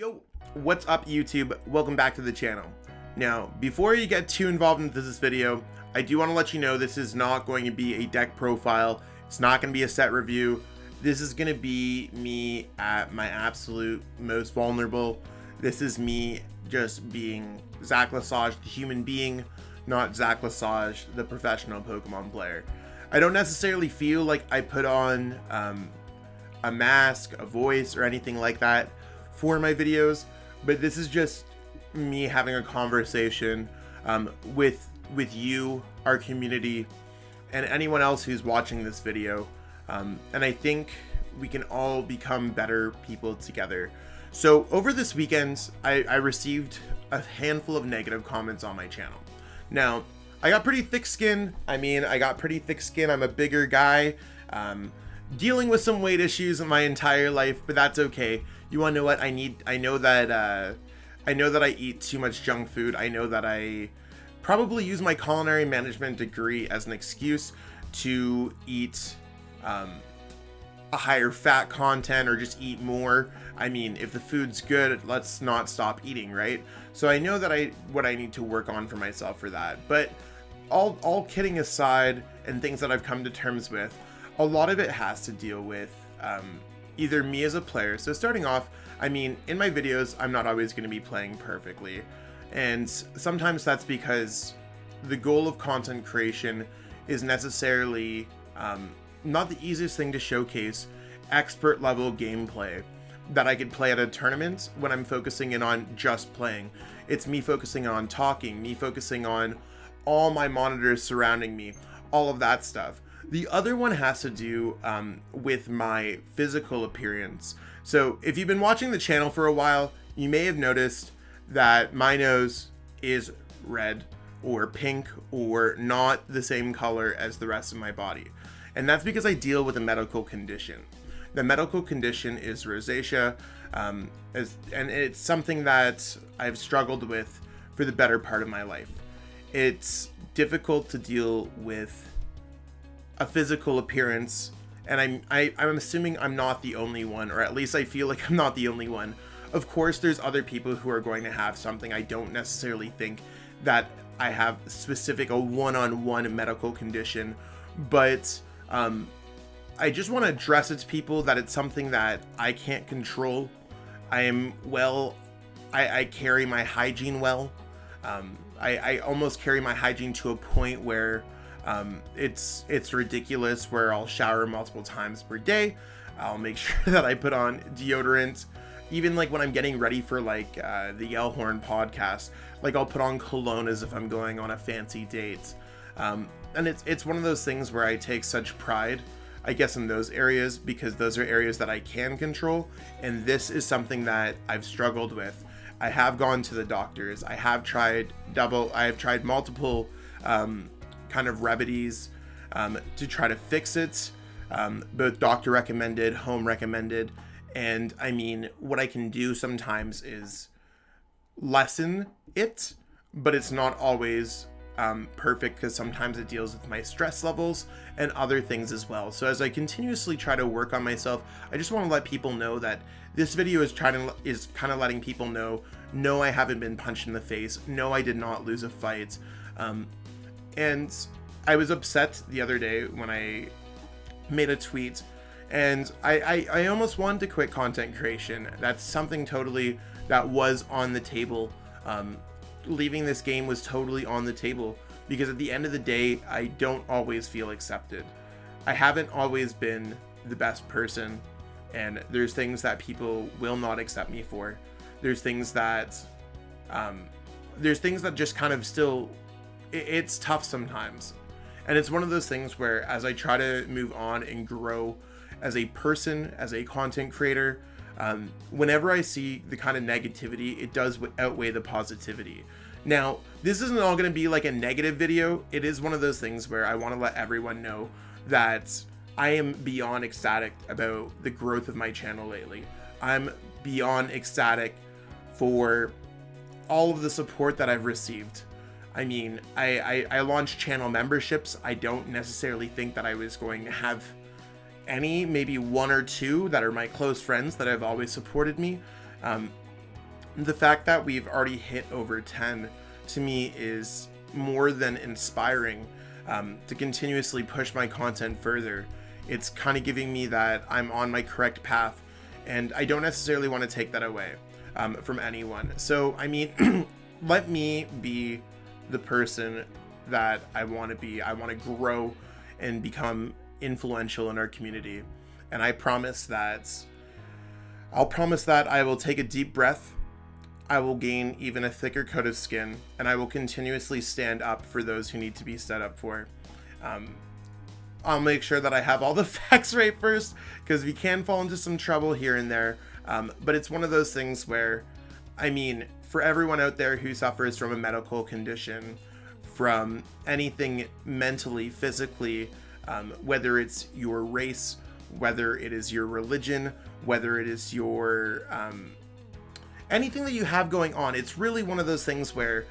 Yo, what's up YouTube? Welcome back to the channel. Now, before you get too involved into this video, I do want to let you know this is not going to be a deck profile. It's not going to be a set review. This is going to be me at my absolute most vulnerable. This is me just being Zach Lesage, the human being, not Zach Lesage, the professional Pokemon player. I don't necessarily feel like I put on a mask, a voice, or anything like that for my videos, but this is just me having a conversation with you, our community, and anyone else who's watching this video. And I think we can all become better people together. So over this weekend, I received a handful of negative comments on my channel. Now, I got pretty thick skin. I'm a bigger guy, dealing with some weight issues in my entire life, but that's okay. You want to know what I know that I eat too much junk food. I know that I probably use my culinary management degree as an excuse to eat a higher fat content or just eat more. I mean, if the food's good, let's not stop eating, right? So I know that what I need to work on for myself for that. But all kidding aside, and things that I've come to terms with, a lot of it has to deal with either me as a player. So starting off, I mean, in my videos, I'm not always going to be playing perfectly. And sometimes that's because the goal of content creation is necessarily not the easiest thing to showcase expert level gameplay that I could play at a tournament when I'm focusing in on just playing. It's me focusing on talking, me focusing on all my monitors surrounding me, all of that stuff. The other one has to do with my physical appearance. So if you've been watching the channel for a while, you may have noticed that my nose is red or pink or not the same color as the rest of my body. And that's because I deal with a medical condition. The medical condition is rosacea, and it's something that I've struggled with for the better part of my life. It's difficult to deal with a physical appearance, and I'm assuming I'm not the only one, or at least I feel like I'm not the only one. Of course, there's other people who are going to have something. I don't necessarily think that I have a one-on-one medical condition, but I just want to address it to people that it's something that I can't control. I carry my hygiene well. I almost carry my hygiene to a point where it's ridiculous, where I'll shower multiple times per day. I'll make sure that I put on deodorant. Even like when I'm getting ready for like the Yellhorn podcast, like I'll put on cologne as if I'm going on a fancy date. And it's one of those things where I take such pride, I guess, in those areas, because those are areas that I can control. And this is something that I've struggled with. I have gone to the doctors. I have tried multiple kind of remedies to try to fix it, both doctor recommended, home recommended. And I mean, what I can do sometimes is lessen it, but it's not always perfect, because sometimes it deals with my stress levels and other things as well. So as I continuously try to work on myself, I just want to let people know that this video is kind of letting people know, no, I haven't been punched in the face. No, I did not lose a fight. And I was upset the other day when I made a tweet, and I almost wanted to quit content creation. That's something totally that was on the table. Leaving this game was totally on the table, because at the end of the day, I don't always feel accepted. I haven't always been the best person, and there's things that people will not accept me for. There's things that just kind of still, it's tough sometimes. And it's one of those things where, as I try to move on and grow as a person, as a content creator, whenever I see the kind of negativity, it does outweigh the positivity. Now, this isn't all going to be like a negative video. It is one of those things where I want to let everyone know that I am beyond ecstatic about the growth of my channel lately. I'm beyond ecstatic for all of the support that I've received. I mean, I launched channel memberships. I don't necessarily think that I was going to have any, maybe one or two that are my close friends that have always supported me. The fact that we've already hit over 10 to me is more than inspiring, to continuously push my content further. It's kind of giving me that I'm on my correct path, and I don't necessarily want to take that away from anyone. So, I mean, let me be the person that I want to be. I want to grow and become influential in our community. And I'll promise that I will take a deep breath. I will gain even a thicker coat of skin, and I will continuously stand up for those who need to be stood up for. I'll make sure that I have all the facts right first, because we can fall into some trouble here and there. But it's one of those things where, I mean, for everyone out there who suffers from a medical condition, from anything mentally, physically, whether it's your race, whether it is your religion, whether it is your anything that you have going on, it's really one of those things where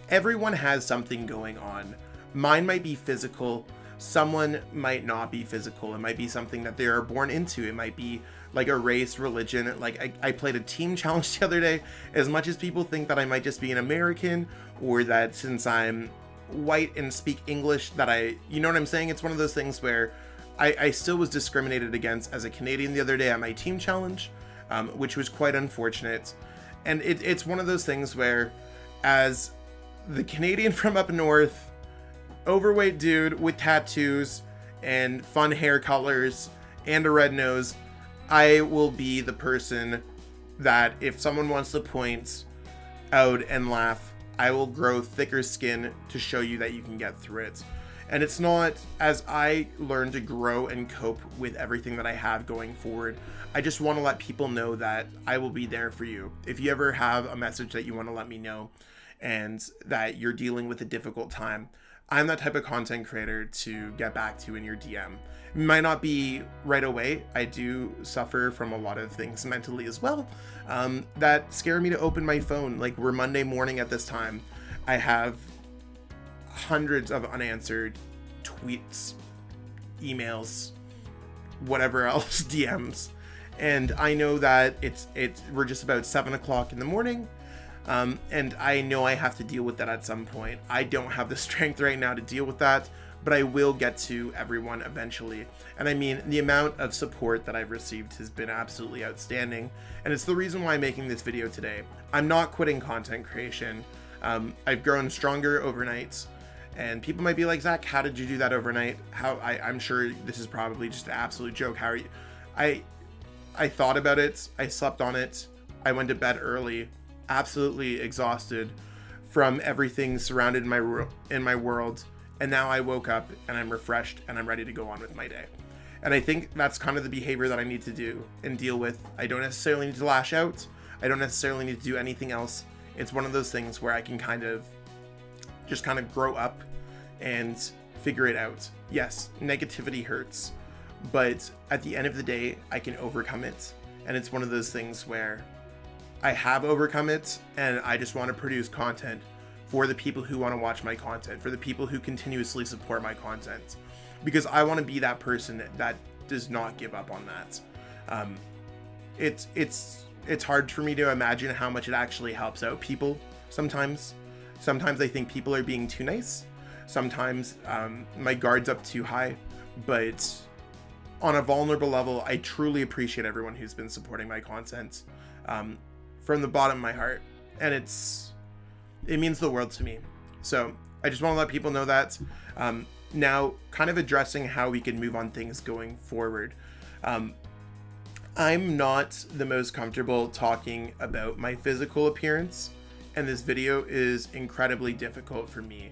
everyone has something going on. Mine might be physical, someone might not be physical. It might be something that they are born into. It might be like a race, religion. Like I played a team challenge the other day. As much as people think that I might just be an American, or that since I'm white and speak English that you know what I'm saying? It's one of those things where I still was discriminated against as a Canadian the other day at my team challenge, which was quite unfortunate. And it's one of those things where, as the Canadian from up north, overweight dude with tattoos and fun hair colors and a red nose, I will be the person that if someone wants to point out and laugh, I will grow thicker skin to show you that you can get through it. And it's not, as I learn to grow and cope with everything that I have going forward, I just want to let people know that I will be there for you. If you ever have a message that you want to let me know and that you're dealing with a difficult time, I'm that type of content creator to get back to in your DM. It might not be right away. I do suffer from a lot of things mentally as well that scare me to open my phone. Like, we're Monday morning at this time. I have hundreds of unanswered tweets, emails, whatever else, DMs. And I know that we're just about 7 o'clock in the morning. And I know I have to deal with that at some point. I don't have the strength right now to deal with that, but I will get to everyone eventually. And I mean, the amount of support that I've received has been absolutely outstanding. And it's the reason why I'm making this video today. I'm not quitting content creation. I've grown stronger overnight. And people might be like, Zach, how did you do that overnight? I'm sure this is probably just an absolute joke. How are you? I thought about it. I slept on it. I went to bed early, absolutely exhausted from everything surrounded in my world. And now I woke up and I'm refreshed and I'm ready to go on with my day. And I think that's kind of the behavior that I need to do and deal with. I don't necessarily need to lash out. I don't necessarily need to do anything else. It's one of those things where I can just kind of grow up and figure it out. Yes, negativity hurts, but at the end of the day, I can overcome it. And it's one of those things where I have overcome it, and I just want to produce content for the people who want to watch my content, for the people who continuously support my content, because I want to be that person that does not give up on that. It's hard for me to imagine how much it actually helps out people sometimes. Sometimes I think people are being too nice. Sometimes my guard's up too high, but on a vulnerable level, I truly appreciate everyone who's been supporting my content from the bottom of my heart, and it means the world to me. So I just want to let people know that. Now, kind of addressing how we can move on things going forward. I'm not the most comfortable talking about my physical appearance, and this video is incredibly difficult for me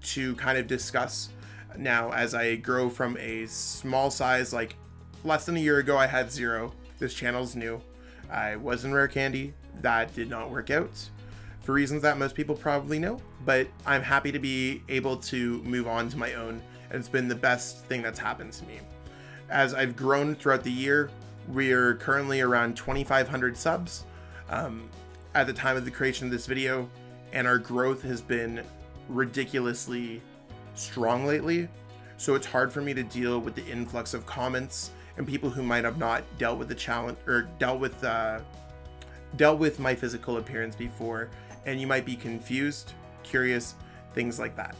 to kind of discuss now as I grow from a small size. Like, less than a year ago I had 0. This channel's new. I was in Rare Candy. That did not work out for reasons that most people probably know, but I'm happy to be able to move on to my own, and it's been the best thing that's happened to me. As I've grown throughout the year, we're currently around 2,500 subs at the time of the creation of this video, and our growth has been ridiculously strong lately. So it's hard for me to deal with the influx of comments and people who might have not dealt with the challenge or dealt with dealt with my physical appearance before, and you might be confused, curious, things like that.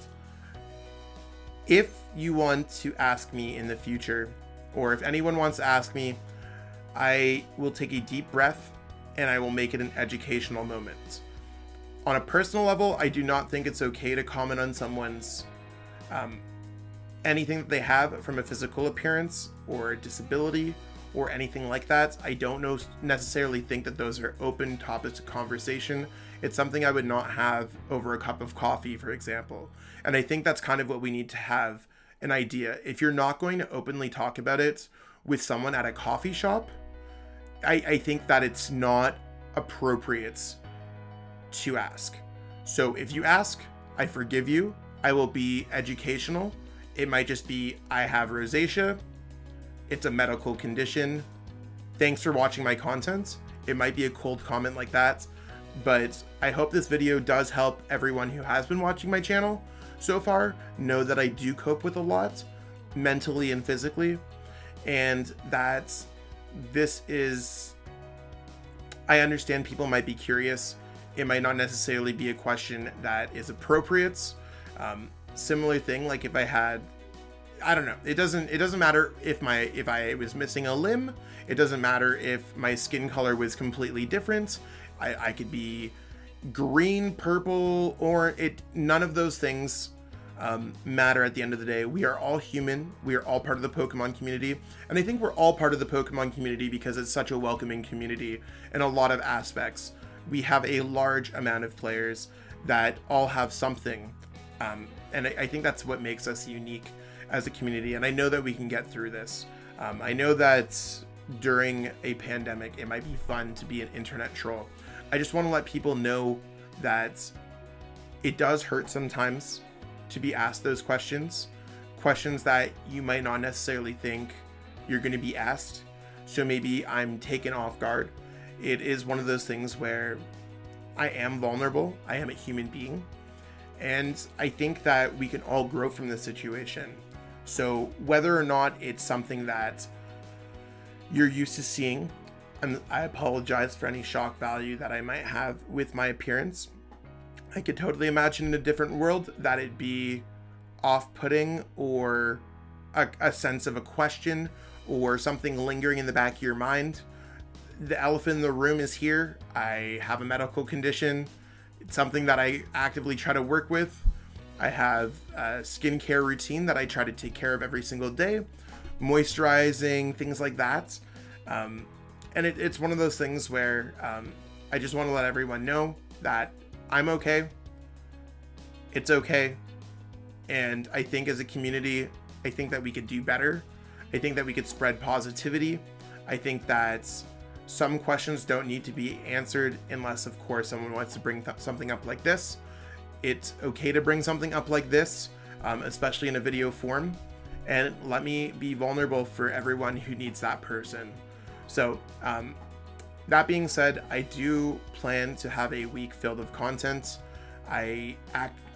If you want to ask me in the future, or if anyone wants to ask me, I will take a deep breath and I will make it an educational moment. On a personal level, I do not think it's okay to comment on someone's anything that they have from a physical appearance or disability or anything like that. I don't necessarily think that those are open topics of conversation. It's something I would not have over a cup of coffee, for example. And I think that's kind of what we need to have an idea. If you're not going to openly talk about it with someone at a coffee shop, I think that it's not appropriate to ask. So if you ask, I forgive you. I will be educational. It might just be, I have rosacea. It's a medical condition. Thanks for watching my content. It might be a cold comment like that, but I hope this video does help everyone who has been watching my channel so far know that I do cope with a lot mentally and physically, and that this is, I understand people might be curious. It might not necessarily be a question that is appropriate. Similar thing, like if I had, I don't know, it doesn't matter if I was missing a limb. It doesn't matter if my skin color was completely different. I could be green, purple, or none of those things matter at the end of the day. We are all human. We are all part of the Pokemon community. And I think we're all part of the Pokemon community because it's such a welcoming community in a lot of aspects. We have a large amount of players that all have something. And I think that's what makes us unique as a community. And I know that we can get through this. I know that during a pandemic, it might be fun to be an internet troll. I just want to let people know that it does hurt sometimes to be asked those questions that you might not necessarily think you're going to be asked. So maybe I'm taken off guard. It is one of those things where I am vulnerable. I am a human being. And I think that we can all grow from this situation. So whether or not it's something that you're used to seeing, and I apologize for any shock value that I might have with my appearance. I could totally imagine in a different world that it'd be off-putting or a sense of a question or something lingering in the back of your mind. The elephant in the room is here. I have a medical condition. It's something that I actively try to work with. I have a skincare routine that I try to take care of every single day, moisturizing, things like that. And it's one of those things where I just want to let everyone know that I'm okay. It's okay. And I think as a community, I think that we could do better. I think that we could spread positivity. I think that some questions don't need to be answered unless, of course, someone wants to bring something up like this. It's okay to bring something up like this, especially in a video form. And let me be vulnerable for everyone who needs that person. So that being said, I do plan to have a week filled with content. I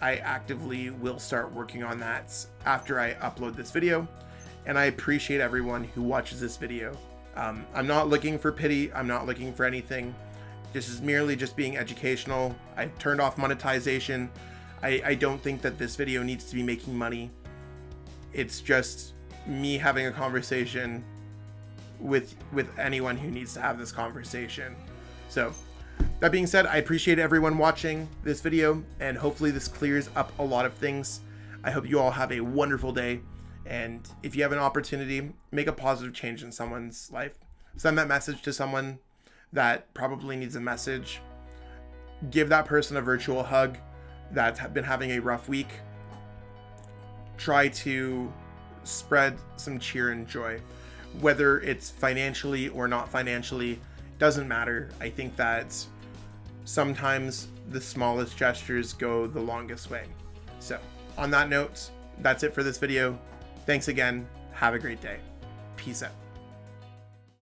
actively will start working on that after I upload this video. And I appreciate everyone who watches this video. I'm not looking for pity. I'm not looking for anything. This is merely just being educational. I turned off monetization. I don't think that this video needs to be making money. It's just me having a conversation with anyone who needs to have this conversation. So that being said, I appreciate everyone watching this video, and hopefully this clears up a lot of things. I hope you all have a wonderful day. And if you have an opportunity, make a positive change in someone's life. Send that message to someone that probably needs a message. Give that person a virtual hug that's been having a rough week. Try to spread some cheer and joy. Whether it's financially or not financially, doesn't matter. I think that sometimes the smallest gestures go the longest way. So on that note, that's it for this video. Thanks again. Have a great day. Peace out.